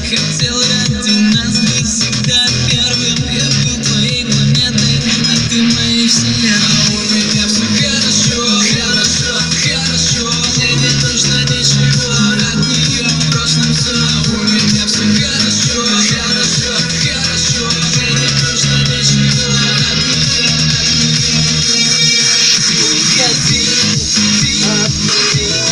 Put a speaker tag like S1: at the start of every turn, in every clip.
S1: Хотел ради нас быть всегда первым. Я был твоей планетой, а ты моей вселенной. А у меня все хорошо, хорошо, хорошо. Мне не нужно ничего от нее, в прошлом все. А у меня все хорошо, хорошо, хорошо. Мне не нужно ничего от нее, Уходи от меня.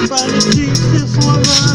S2: Полетит все слова.